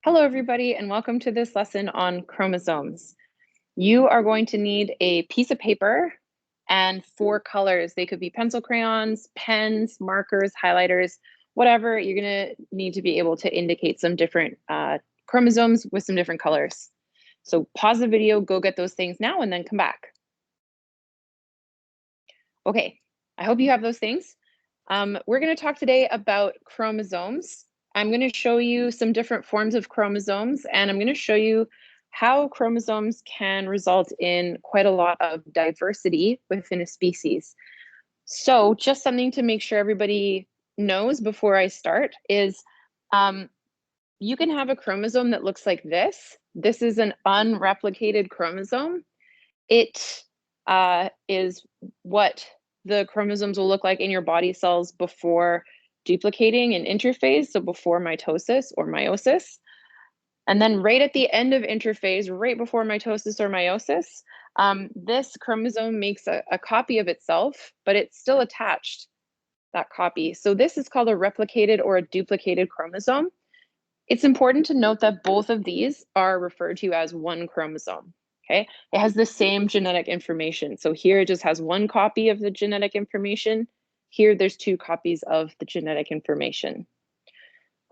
Hello, everybody, and welcome to this lesson on chromosomes. You are going to need a piece of paper and 4 colors. They could be pencil crayons, pens, markers, highlighters, whatever. You're going to need to be able to indicate some different chromosomes with some different colors. So pause the video, go get those things now, and then come back. Okay, I hope you have those things. We're going to talk today about chromosomes. I'm going to show you some different forms of chromosomes, and I'm going to show you how chromosomes can result in quite a lot of diversity within a species. So just something to make sure everybody knows before I start is you can have a chromosome that looks like this. This is an unreplicated chromosome. It is what the chromosomes will look like in your body cells before duplicating in interphase, so before mitosis or meiosis. And then right at the end of interphase, right before mitosis or meiosis, this chromosome makes a copy of itself, but it's still attached, that copy. So this is called a replicated or a duplicated chromosome. It's important to note that both of these are referred to as one chromosome. Okay, it has the same genetic information. So here it just has one copy of the genetic information. Here there's 2 copies of the genetic information.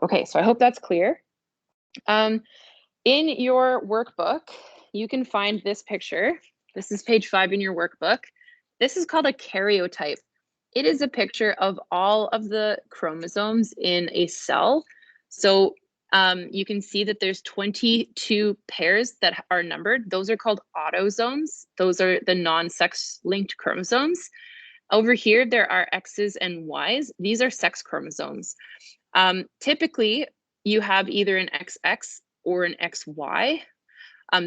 Okay, so I hope that's clear. In your workbook, you can find this picture. This is page 5 in your workbook. This is called a karyotype. It is a picture of all of the chromosomes in a cell. So you can see that there's 22 pairs that are numbered. Those are called autosomes. Those are the non-sex linked chromosomes. Over here, there are X's and Y's. These are sex chromosomes. Typically, you have either an XX or an XY.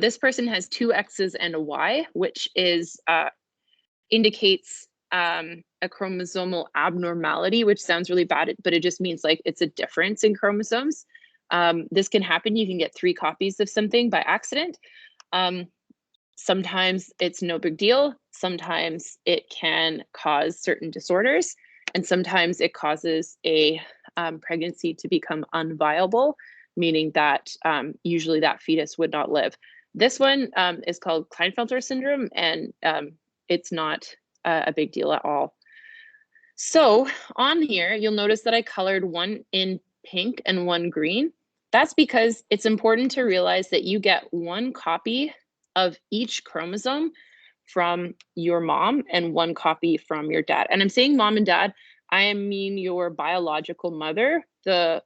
This person has 2 X's and a Y, which is indicates a chromosomal abnormality, which sounds really bad, but it just means like it's a difference in chromosomes. This can happen. You can get 3 copies of something by accident. Sometimes it's no big deal. Sometimes it can cause certain disorders, and sometimes it causes a pregnancy to become unviable, meaning that usually that fetus would not live. This one is called Klinefelter syndrome, and it's not a big deal at all. So on here, you'll notice that I colored one in pink and one green. That's because it's important to realize that you get 1 copy of each chromosome from your mom and 1 copy from your dad. And I'm saying mom and dad, I mean your biological mother, the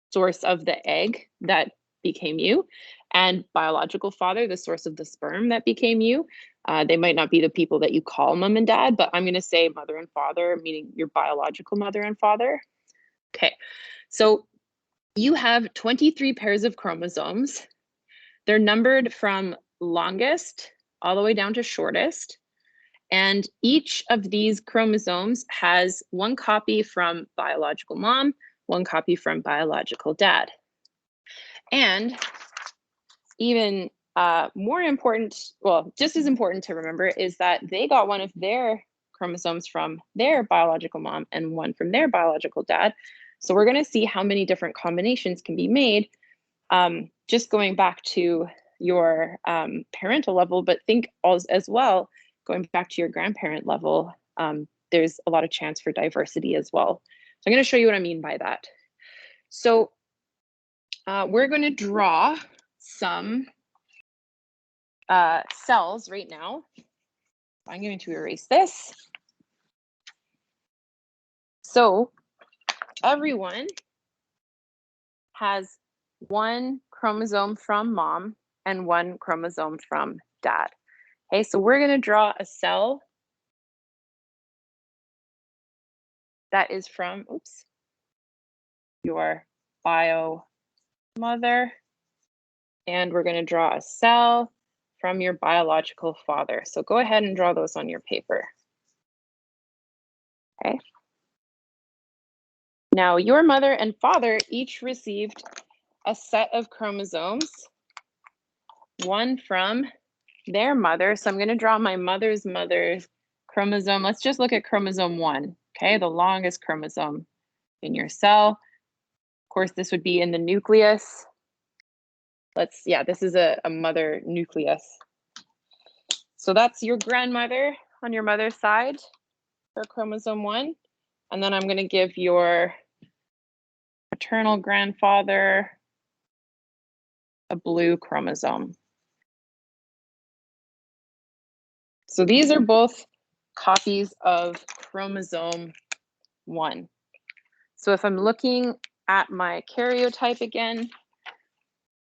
source of the egg that became you, and biological father, the source of the sperm that became you. They might not be the people that you call mom and dad, but I'm going to say mother and father, meaning your biological mother and father. Okay, so you have 23 pairs of chromosomes. They're numbered from longest all the way down to shortest. And each of these chromosomes has 1 copy from biological mom, 1 copy from biological dad. And even more important, well, just as important to remember is that they got 1 of their chromosomes from their biological mom and 1 from their biological dad. So we're going to see how many different combinations can be made, just going back to your parental level, but think as well, going back to your grandparent level, there's a lot of chance for diversity as well. So I'm going to show you what I mean by that. So we're going to draw some cells right now. I'm going to erase this. So everyone has 1 chromosome from mom and 1 chromosome from dad. Okay, so we're going to draw a cell that is from, your bio mother, and we're going to draw a cell from your biological father. So go ahead and draw those on your paper. Okay. Now, your mother and father each received a set of chromosomes, 1 from their mother. So I'm going to draw my mother's chromosome. Let's just look at chromosome 1, okay, the longest chromosome in your cell. Of course, this would be in the nucleus. This is a mother nucleus. So that's your grandmother on your mother's side for chromosome 1. And then I'm going to give your maternal grandfather a blue chromosome. So these are both copies of chromosome 1. So if I'm looking at my karyotype again,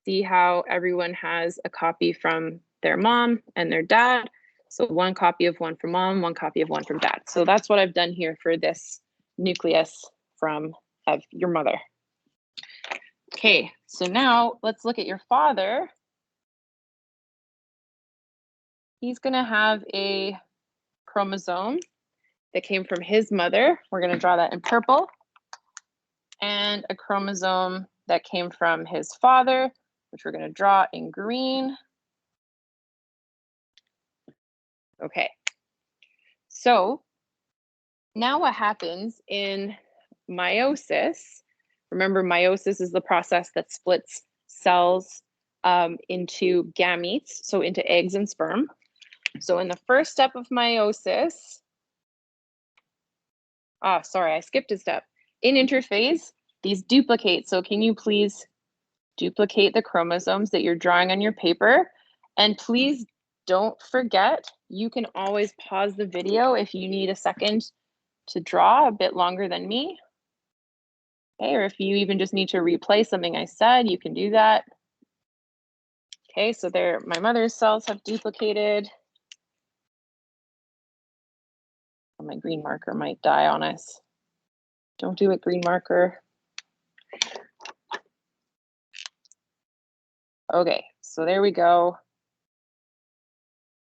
see how everyone has a copy from their mom and their dad. So one copy of one from mom, one copy of one from dad. So that's what I've done here for this nucleus of your mother. Okay, so now let's look at your father. He's gonna have a chromosome that came from his mother. We're gonna draw that in purple. And a chromosome that came from his father, which we're gonna draw in green. Okay, so now what happens in meiosis? Remember, meiosis is the process that splits cells into gametes, so into eggs and sperm. So in the first step of meiosis, sorry, I skipped a step. In interphase, these duplicate. So can you please duplicate the chromosomes that you're drawing on your paper? And please don't forget, you can always pause the video if you need a second to draw a bit longer than me. Okay, or if you even just need to replay something I said, you can do that. Okay, so there, my mother's cells have duplicated. My green marker might die on us. Don't do it, green marker. Okay, so there we go.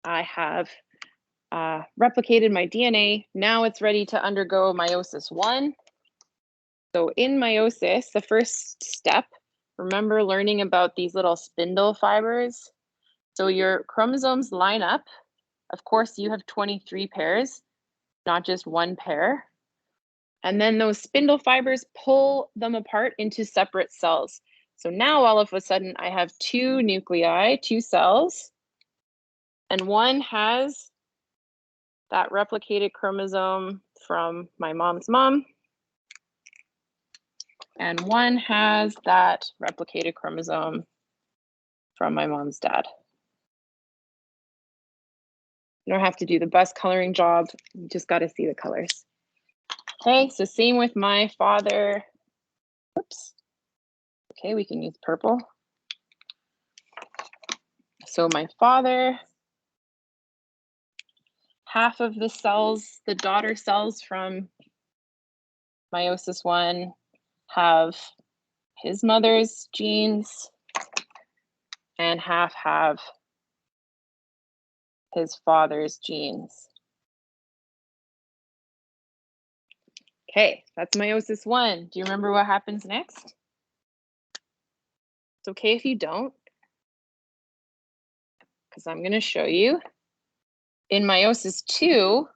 I have replicated my DNA. Now it's ready to undergo meiosis 1. So in meiosis, the first step, remember learning about these little spindle fibers. So your chromosomes line up. Of course, you have 23 pairs, not just one pair. And then those spindle fibers pull them apart into separate cells. So now all of a sudden I have 2 nuclei, 2 cells, and one has that replicated chromosome from my mom's mom, and one has that replicated chromosome from my mom's dad. You don't have to do the best coloring job, you just got to see the colors. Okay, so same with my father. Oops. Okay, we can use purple. So my father, half of the cells, the daughter cells from meiosis 1 have his mother's genes, and half have his father's genes. Okay, that's meiosis 1. Do you remember what happens next? It's okay if you don't, because I'm going to show you. In meiosis 2,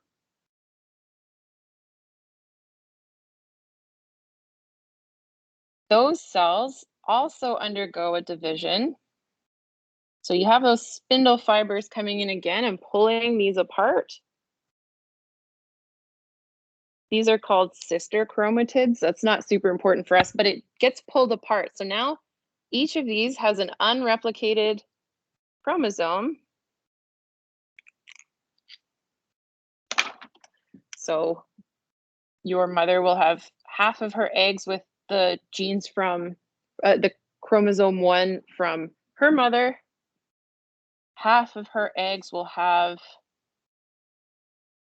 those cells also undergo a division. So you have those spindle fibers coming in again and pulling these apart. These are called sister chromatids. That's not super important for us, but it gets pulled apart. So now each of these has an unreplicated chromosome. So your mother will have half of her eggs with the genes from the chromosome 1 from her mother. Half of her eggs will have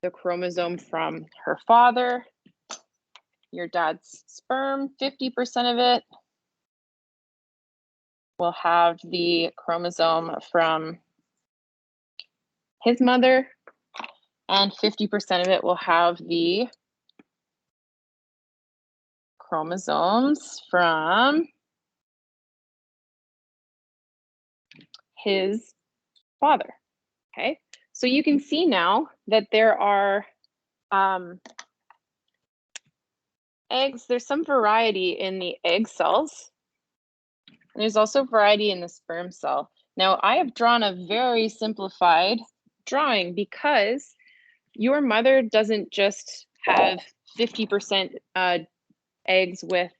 the chromosome from her father. Your dad's sperm, 50% of it will have the chromosome from his mother, and 50% of it will have the chromosomes from his father. Okay, so you can see now that there are eggs, there's some variety in the egg cells, and there's also variety in the sperm cell. Now, I have drawn a very simplified drawing because your mother doesn't just have 50% eggs with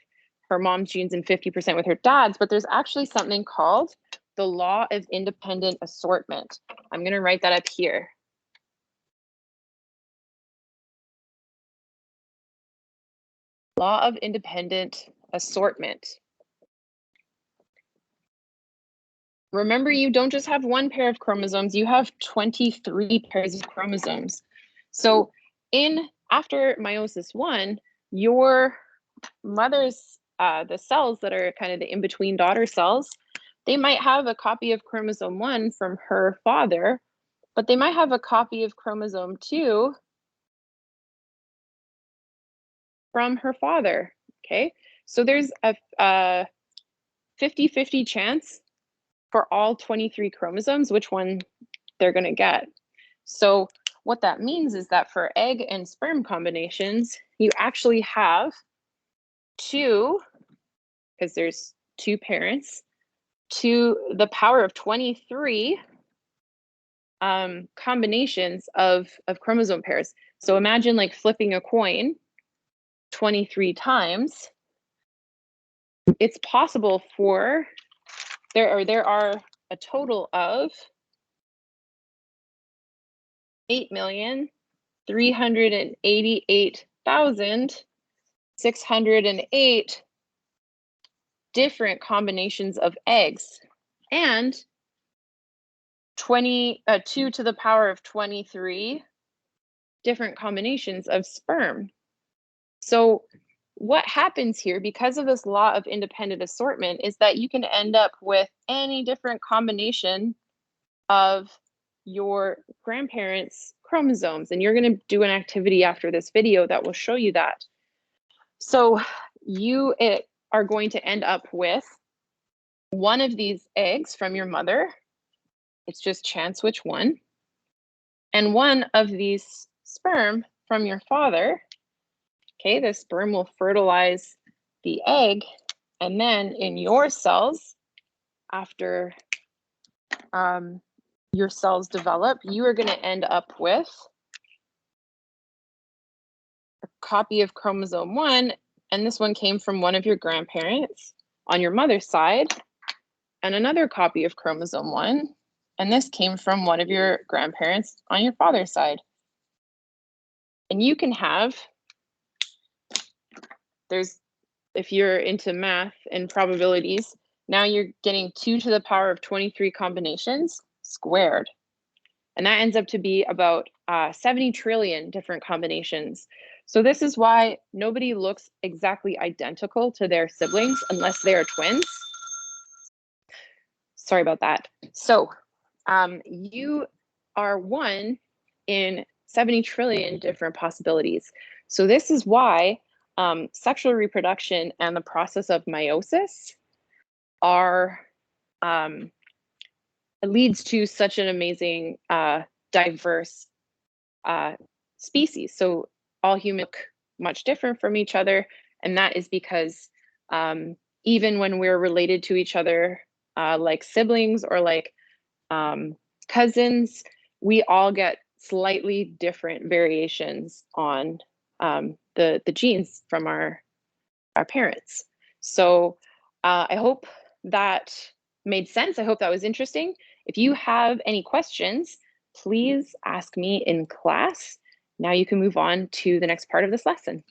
her mom's genes and 50% with her dad's, but there's actually something called the law of independent assortment. I'm going to write that up here. Law of independent assortment. Remember, you don't just have one pair of chromosomes, you have 23 pairs of chromosomes. So after meiosis 1, your mother's, the cells that are kind of the in-between daughter cells, they might have a copy of chromosome 1 from her father, but they might have a copy of chromosome 2 from her father, okay? So there's a 50-50 chance for all 23 chromosomes, which one they're gonna get. So what that means is that for egg and sperm combinations, you actually have two, because there's two parents, to the power of 23 combinations of chromosome pairs. So imagine like flipping a coin 23 times. It's possible for, there are a total of 8,388,608 different combinations of eggs, and 2 to the power of 23 different combinations of sperm. So what happens here, because of this law of independent assortment, is that you can end up with any different combination of your grandparents' chromosomes. And you're going to do an activity after this video that will show you that. So you are going to end up with one of these eggs from your mother. It's just chance which one. And one of these sperm from your father. Okay, the sperm will fertilize the egg. And then in your cells, after your cells develop, you are going to end up with a copy of chromosome 1, and this one came from one of your grandparents on your mother's side, and another copy of chromosome 1, and this came from one of your grandparents on your father's side. And you can have, if you're into math and probabilities, now you're getting 2 to the power of 23 combinations squared. And that ends up to be about 70 trillion different combinations. So this is why nobody looks exactly identical to their siblings unless they are twins. Sorry about that. So you are one in 70 trillion different possibilities. So this is why sexual reproduction and the process of meiosis are it leads to such an amazing diverse species. So all humans look much different from each other, and that is because even when we're related to each other like siblings or like cousins, we all get slightly different variations on the genes from our parents. So I hope that made sense. I hope that was interesting. If you have any questions, please ask me in class. Now you can move on to the next part of this lesson.